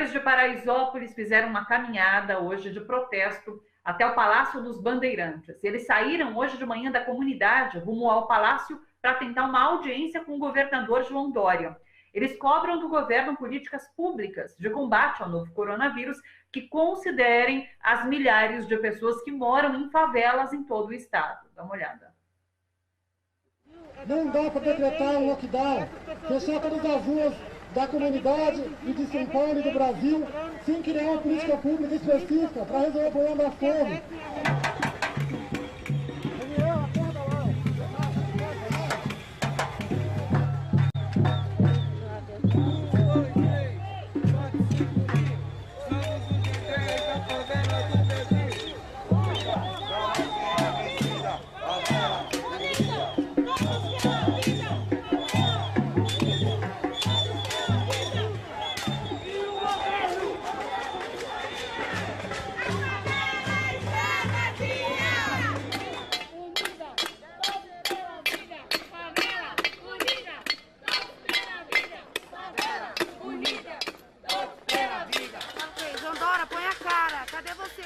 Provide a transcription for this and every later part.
Moradores de Paraisópolis fizeram uma caminhada hoje de protesto até o Palácio dos Bandeirantes. Eles saíram hoje de manhã da comunidade rumo ao palácio para tentar uma audiência com o governador João Dória. Eles cobram do governo políticas públicas de combate ao novo coronavírus que considerem as milhares de pessoas que moram em favelas em todo o estado. Dá uma olhada. Não dá para decretar um lockdown, fechar todas as ruas da comunidade e de São Paulo e do Brasil sem criar uma política pública específica para resolver o problema da fome.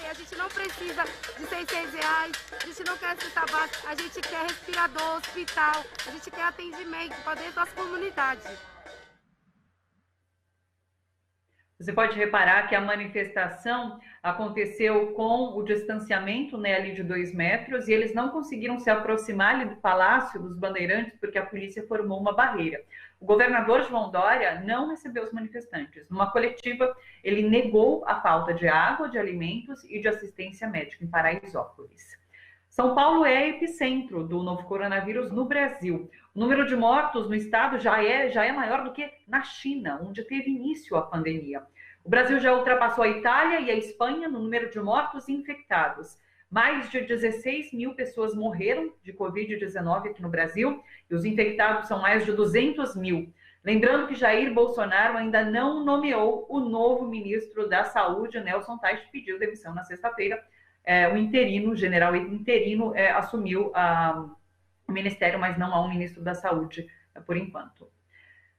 A gente não precisa de R$600, a gente não quer cesta básica, a gente quer respirador, hospital, a gente quer atendimento para dentro das comunidades. Você pode reparar que a manifestação aconteceu com o distanciamento, né, ali de 2 metros, e eles não conseguiram se aproximar ali do Palácio dos Bandeirantes porque a polícia formou uma barreira. O governador João Dória não recebeu os manifestantes. Numa coletiva, ele negou a falta de água, de alimentos e de assistência médica em Paraisópolis. São Paulo é epicentro do novo coronavírus no Brasil. O número de mortos no estado já é maior do que na China, onde teve início a pandemia. O Brasil já ultrapassou a Itália e a Espanha no número de mortos e infectados. Mais de 16 mil pessoas morreram de Covid-19 aqui no Brasil e os infectados são mais de 200 mil. Lembrando que Jair Bolsonaro ainda não nomeou o novo ministro da Saúde, Nelson Teich, pediu demissão na sexta-feira. O interino, o general interino, assumiu o ministério, mas não há um ministro da Saúde por enquanto.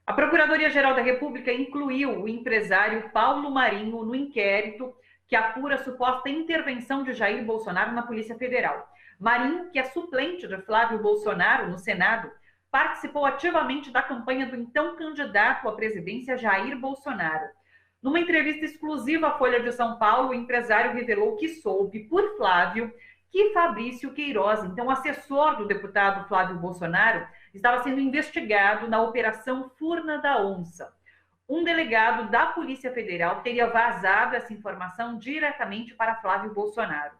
A Procuradoria-Geral da República incluiu o empresário Paulo Marinho no inquérito que apura a suposta intervenção de Jair Bolsonaro na Polícia Federal. Marinho, que é suplente de Flávio Bolsonaro no Senado, participou ativamente da campanha do então candidato à presidência Jair Bolsonaro. Numa entrevista exclusiva à Folha de São Paulo, o empresário revelou que soube por Flávio que Fabrício Queiroz, então assessor do deputado Flávio Bolsonaro, estava sendo investigado na Operação Furna da Onça. Um delegado da Polícia Federal teria vazado essa informação diretamente para Flávio Bolsonaro.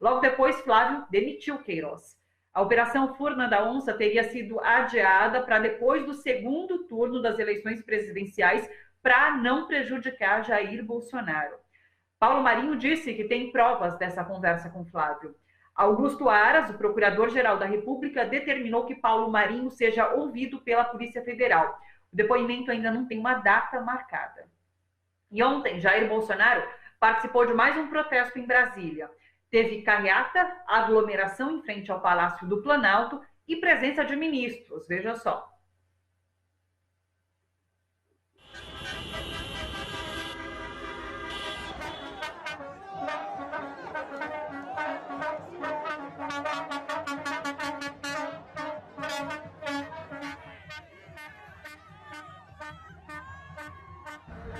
Logo depois, Flávio demitiu Queiroz. A Operação Furna da Onça teria sido adiada para depois do segundo turno das eleições presidenciais para não prejudicar Jair Bolsonaro. Paulo Marinho disse que tem provas dessa conversa com Flávio. Augusto Aras, o procurador-geral da República, determinou que Paulo Marinho seja ouvido pela Polícia Federal. O depoimento ainda não tem uma data marcada. E ontem, Jair Bolsonaro participou de mais um protesto em Brasília. Teve carreata, aglomeração em frente ao Palácio do Planalto e presença de ministros. Veja só.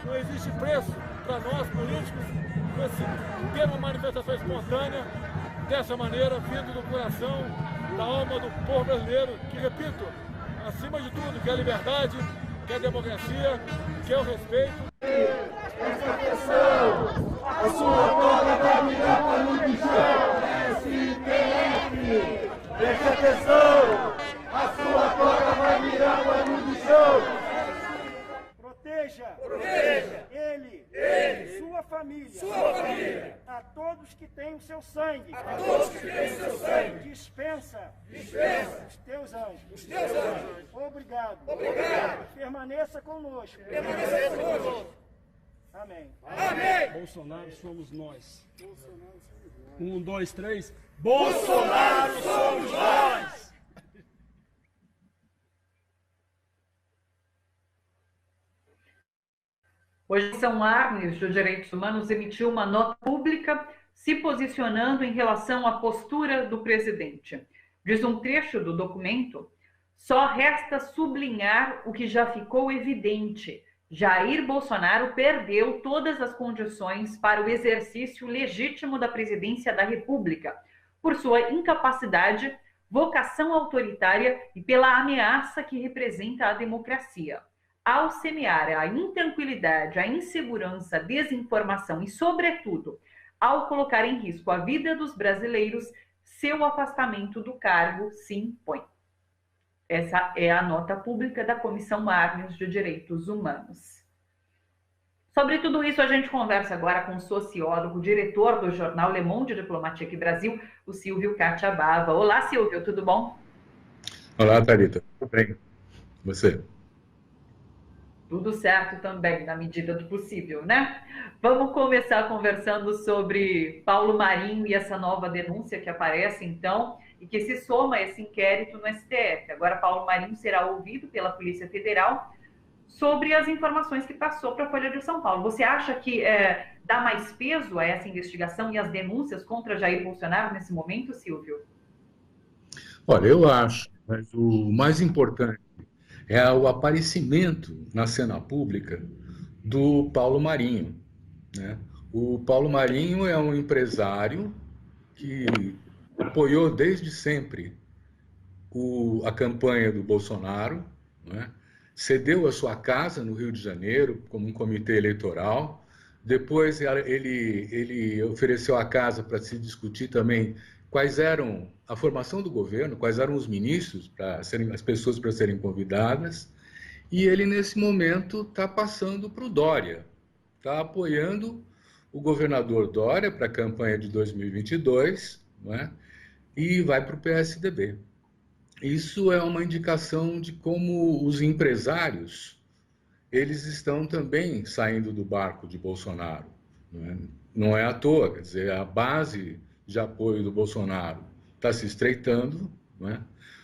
Não existe preço para nós, políticos, ter uma manifestação espontânea dessa maneira, vindo do coração, da alma do povo brasileiro, que, repito, acima de tudo, quer liberdade, quer democracia, quer o respeito. Presta atenção, a sua toga vai virar pano de chão, STF. Presta atenção, a sua toga vai virar pano de chão. Proteja ele, sua família, a todos que têm o seu sangue, dispensa os teus anjos. Obrigado. Permaneça conosco. Amém. Bolsonaro somos nós. 1, 2, 3. Bolsonaro somos nós! Hoje, Comissão Arnes de Direitos Humanos emitiu uma nota pública se posicionando em relação à postura do presidente. Diz um trecho do documento: só resta sublinhar o que já ficou evidente. Jair Bolsonaro perdeu todas as condições para o exercício legítimo da presidência da República, por sua incapacidade, vocação autoritária e pela ameaça que representa a democracia. Ao semear a intranquilidade, a insegurança, a desinformação e, sobretudo, ao colocar em risco a vida dos brasileiros, seu afastamento do cargo se impõe. Essa é a nota pública da Comissão Arnes de Direitos Humanos. Sobre tudo isso, a gente conversa agora com o sociólogo, diretor do jornal Le Monde Diplomatique Brasil, o Silvio Catiabava. Olá, Silvio, tudo bom? Olá, Thalita. Tudo bem? Você? Tudo certo também, na medida do possível, né? Vamos começar conversando sobre Paulo Marinho e essa nova denúncia que aparece, então, e que se soma a esse inquérito no STF. Agora, Paulo Marinho será ouvido pela Polícia Federal sobre as informações que passou para a Folha de São Paulo. Você acha que dá mais peso a essa investigação e as denúncias contra Jair Bolsonaro nesse momento, Silvio? Olha, eu acho, mas o mais importante é o aparecimento na cena pública do Paulo Marinho, né? O Paulo Marinho é um empresário que apoiou desde sempre a campanha do Bolsonaro, né? Cedeu a sua casa no Rio de Janeiro como um comitê eleitoral. Depois ele ofereceu a casa para se discutir também quais eram a formação do governo, quais eram os ministros, as pessoas para serem convidadas. E ele, nesse momento, está passando para o Dória, está apoiando o governador Dória para a campanha de 2022, né? E vai para o PSDB. Isso é uma indicação de como os empresários, eles estão também saindo do barco de Bolsonaro, né? Não é à toa, quer dizer, a base de apoio do Bolsonaro está se estreitando, né?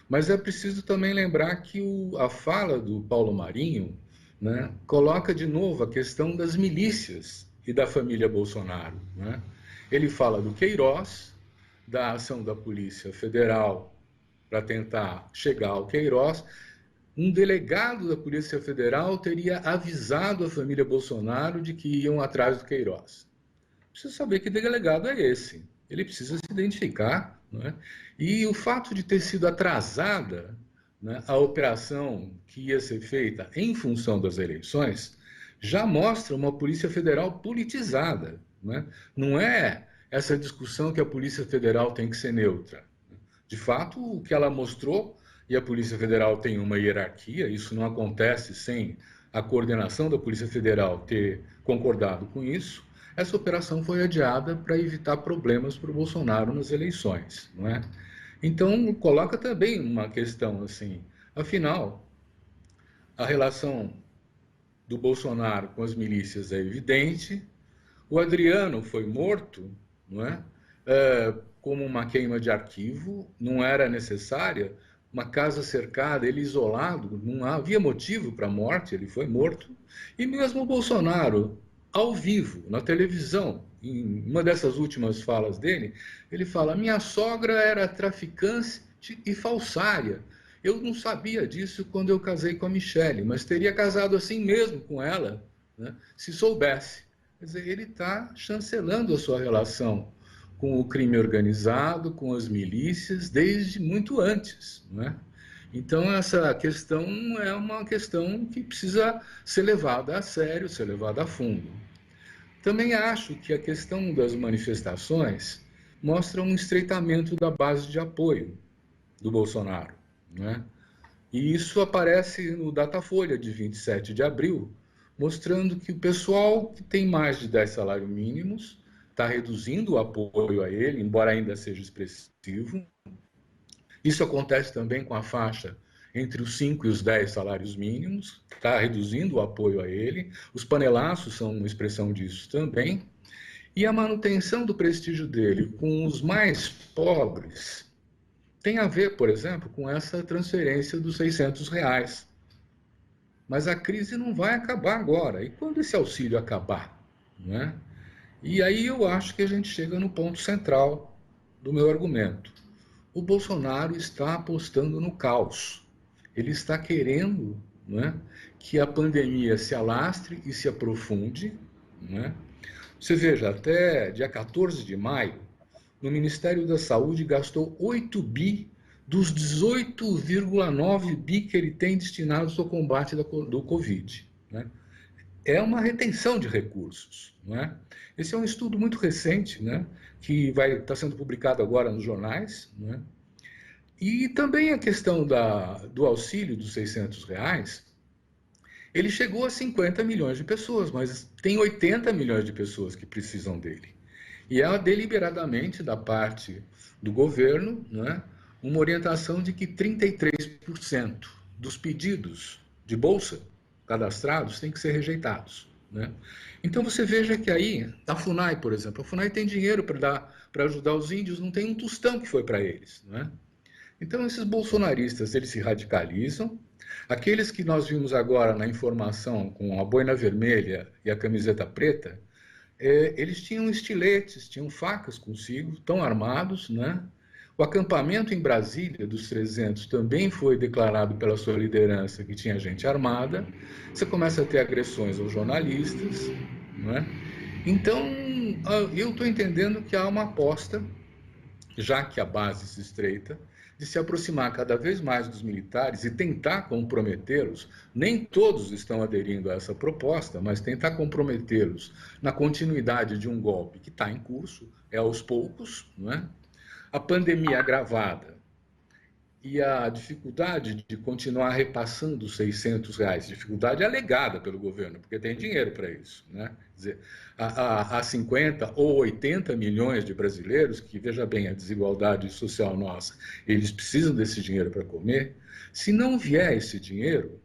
Mas é preciso também lembrar que a fala do Paulo Marinho, né, coloca de novo a questão das milícias e da família Bolsonaro, né? Ele fala do Queiroz, da ação da Polícia Federal para tentar chegar ao Queiroz. Um delegado da Polícia Federal teria avisado a família Bolsonaro de que iam atrás do Queiroz. Precisa saber que delegado é esse. Ele precisa se identificar, né? E o fato de ter sido atrasada, né, a operação que ia ser feita em função das eleições já mostra uma Polícia Federal politizada, né? Não é essa discussão que a Polícia Federal tem que ser neutra. De fato, o que ela mostrou, e a Polícia Federal tem uma hierarquia, isso não acontece sem a coordenação da Polícia Federal ter concordado com isso. Essa operação foi adiada para evitar problemas para o Bolsonaro nas eleições, não é? Então, coloca também uma questão assim, afinal, a relação do Bolsonaro com as milícias é evidente, o Adriano foi morto, não é? Como uma queima de arquivo, não era necessária, uma casa cercada, ele isolado, não havia motivo para a morte, ele foi morto, e mesmo o Bolsonaro, ao vivo, na televisão, em uma dessas últimas falas dele, ele fala: minha sogra era traficante e falsária. Eu não sabia disso quando eu casei com a Michele, mas teria casado assim mesmo com ela, né, se soubesse. Quer dizer, ele está chancelando a sua relação com o crime organizado, com as milícias, desde muito antes, né? Então, essa questão é uma questão que precisa ser levada a sério, ser levada a fundo. Também acho que a questão das manifestações mostra um estreitamento da base de apoio do Bolsonaro, né? E isso aparece no Datafolha de 27 de abril, mostrando que o pessoal que tem mais de 10 salários mínimos está reduzindo o apoio a ele, embora ainda seja expressivo. Isso acontece também com a faixa entre os 5 e os 10 salários mínimos, está reduzindo o apoio a ele. Os panelaços são uma expressão disso também. E a manutenção do prestígio dele com os mais pobres tem a ver, por exemplo, com essa transferência dos R$600. mas a crise não vai acabar agora. E quando esse auxílio acabar? Né? E aí eu acho que a gente chega no ponto central do meu argumento. O Bolsonaro está apostando no caos. Ele está querendo, né, que a pandemia se alastre e se aprofunde. Né? Você veja, até dia 14 de maio, no Ministério da Saúde gastou 8 bi dos 18,9 bi que ele tem destinados ao combate do Covid. Né? É uma retenção de recursos. Né? Esse é um estudo muito recente, né, que vai estar sendo publicado agora nos jornais. Né? E também a questão do auxílio dos R$600, ele chegou a 50 milhões de pessoas, mas tem 80 milhões de pessoas que precisam dele. E é deliberadamente da parte do governo, né, uma orientação de que 33% dos pedidos de bolsa cadastrados têm que ser rejeitados. Né? Então você veja que aí, a FUNAI, por exemplo, a FUNAI tem dinheiro para ajudar os índios, não tem um tostão que foi para eles. Né? Então esses bolsonaristas, eles se radicalizam. Aqueles que nós vimos agora na informação com a boina vermelha e a camiseta preta, eles tinham estiletes, tinham facas consigo, estão armados, né? O acampamento em Brasília dos 300 também foi declarado pela sua liderança que tinha gente armada. Você começa a ter agressões aos jornalistas, né? Então, eu estou entendendo que há uma aposta, já que a base se estreita, de se aproximar cada vez mais dos militares e tentar comprometê-los. Nem todos estão aderindo a essa proposta, mas tentar comprometê-los na continuidade de um golpe que está em curso, é aos poucos, não é? A pandemia agravada e a dificuldade de continuar repassando os R$600, dificuldade alegada pelo governo, porque tem dinheiro para isso, né? Quer dizer, há 50 ou 80 milhões de brasileiros, que, veja bem, a desigualdade social nossa, eles precisam desse dinheiro para comer. Se não vier esse dinheiro,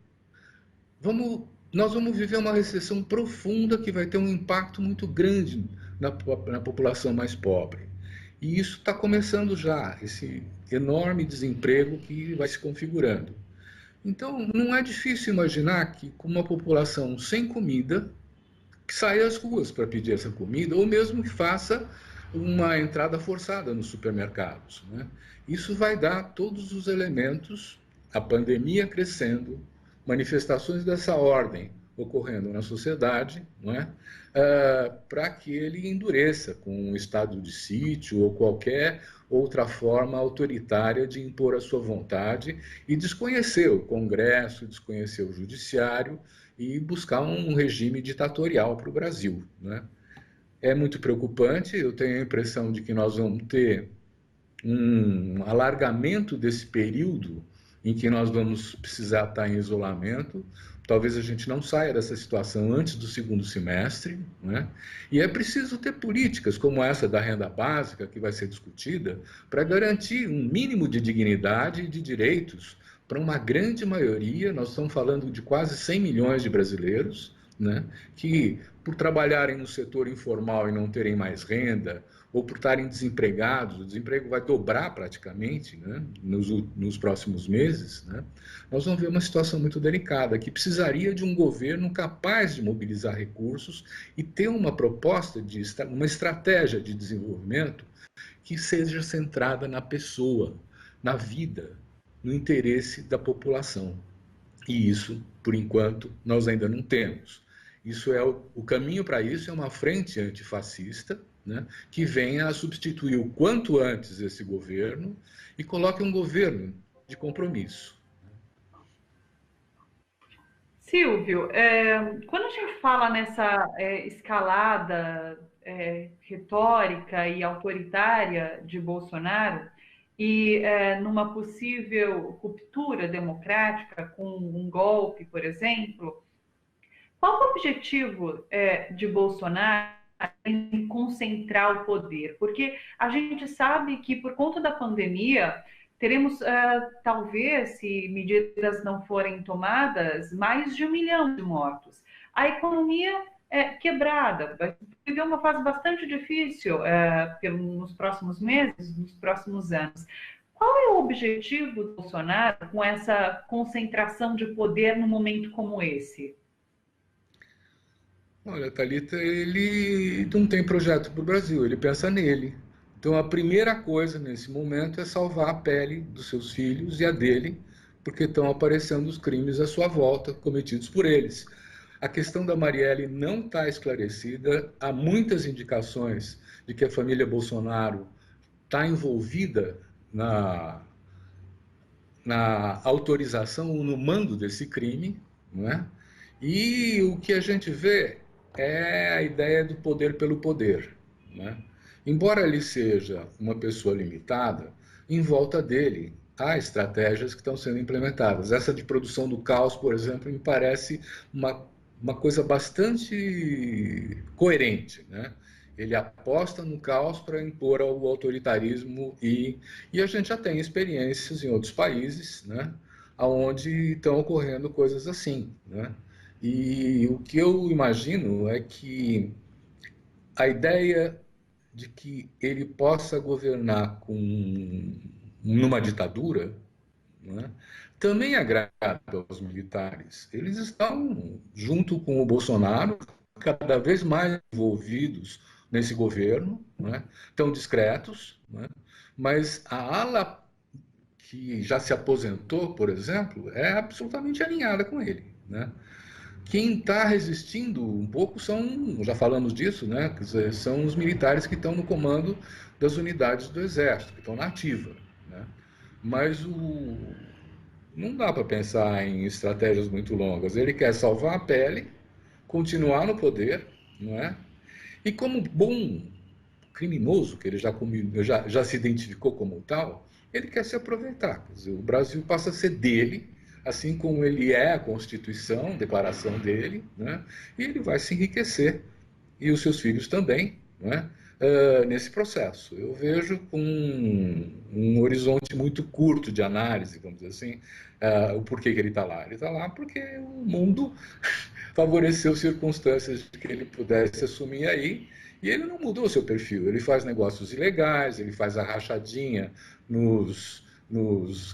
nós vamos viver uma recessão profunda que vai ter um impacto muito grande na população mais pobre. E isso está começando já, esse enorme desemprego que vai se configurando. Então, não é difícil imaginar que, com uma população sem comida, que saia às ruas para pedir essa comida, ou mesmo que faça uma entrada forçada nos supermercados. Né? Isso vai dar todos os elementos, a pandemia crescendo, manifestações dessa ordem ocorrendo na sociedade, não é? Para que ele endureça com um estado de sítio ou qualquer outra forma autoritária de impor a sua vontade e desconhecer o Congresso, desconhecer o Judiciário e buscar um regime ditatorial para o Brasil. Né? É muito preocupante, eu tenho a impressão de que nós vamos ter um alargamento desse período em que nós vamos precisar estar em isolamento. Talvez a gente não saia dessa situação antes do segundo semestre, né? E é preciso ter políticas como essa da renda básica, que vai ser discutida, para garantir um mínimo de dignidade e de direitos para uma grande maioria. Nós estamos falando de quase 100 milhões de brasileiros, né? Que, por trabalharem no setor informal e não terem mais renda, ou por estarem desempregados, o desemprego vai dobrar praticamente, né, nos próximos meses, né, nós vamos ver uma situação muito delicada, que precisaria de um governo capaz de mobilizar recursos e ter uma proposta, uma estratégia de desenvolvimento que seja centrada na pessoa, na vida, no interesse da população. E isso, por enquanto, nós ainda não temos. Isso é o caminho para isso é uma frente antifascista, né, que venha a substituir o quanto antes esse governo e coloque um governo de compromisso. Silvio, quando a gente fala nessa escalada retórica e autoritária de Bolsonaro e numa possível ruptura democrática com um golpe, por exemplo, qual o objetivo de Bolsonaro em concentrar o poder? Porque a gente sabe que, por conta da pandemia, teremos, talvez, se medidas não forem tomadas, mais de 1 milhão de mortos. A economia quebrada, vai viver uma fase bastante difícil nos próximos meses, nos próximos anos. Qual é o objetivo do Bolsonaro com essa concentração de poder num momento como esse? Olha, Thalita, ele não tem projeto para o Brasil, ele pensa nele. Então, a primeira coisa nesse momento é salvar a pele dos seus filhos e a dele, porque estão aparecendo os crimes à sua volta, cometidos por eles. A questão da Marielle não está esclarecida. Há muitas indicações de que a família Bolsonaro está envolvida na autorização ou no mando desse crime, não é? E o que a gente vê é a ideia do poder pelo poder, né? Embora ele seja uma pessoa limitada, em volta dele há estratégias que estão sendo implementadas. Essa de produção do caos, por exemplo, me parece uma coisa bastante coerente, né? Ele aposta no caos para impor o autoritarismo e a gente já tem experiências em outros países, né, onde estão ocorrendo coisas assim, né? E o que eu imagino é que a ideia de que ele possa governar numa ditadura, né, também agrada aos militares. Eles estão, junto com o Bolsonaro, cada vez mais envolvidos nesse governo, né? Tão discretos, né? Mas a ala que já se aposentou, por exemplo, é absolutamente alinhada com ele, né? Quem está resistindo um pouco são, já falamos disso, né? Quer dizer, são os militares que estão no comando das unidades do Exército, que estão na ativa, né? Mas não dá para pensar em estratégias muito longas. Ele quer salvar a pele, continuar no poder, não é? E como bom criminoso, que ele já se identificou como tal, ele quer se aproveitar. Quer dizer, o Brasil passa a ser dele, assim como ele é a Constituição, a declaração dele, né? E ele vai se enriquecer, e os seus filhos também, né? Nesse processo. Eu vejo com um horizonte muito curto de análise, vamos dizer assim, o porquê que ele está lá. Ele está lá porque o mundo favoreceu circunstâncias de que ele pudesse assumir aí, e ele não mudou seu perfil. Ele faz negócios ilegais, ele faz a rachadinha nos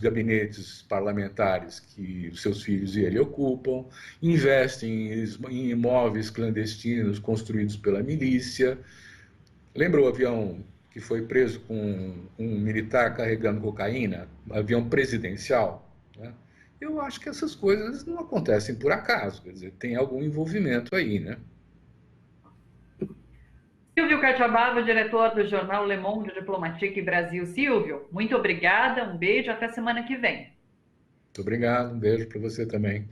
gabinetes parlamentares que os seus filhos e ele ocupam, investe em imóveis clandestinos construídos pela milícia. Lembra o avião que foi preso com um militar carregando cocaína? Avião presidencial, né? Eu acho que essas coisas não acontecem por acaso, quer dizer, tem algum envolvimento aí, né? Silvio Catiabava, diretor do jornal Le Monde Diplomatique Brasil. Silvio, muito obrigada, um beijo, até semana que vem. Muito obrigado, um beijo para você também.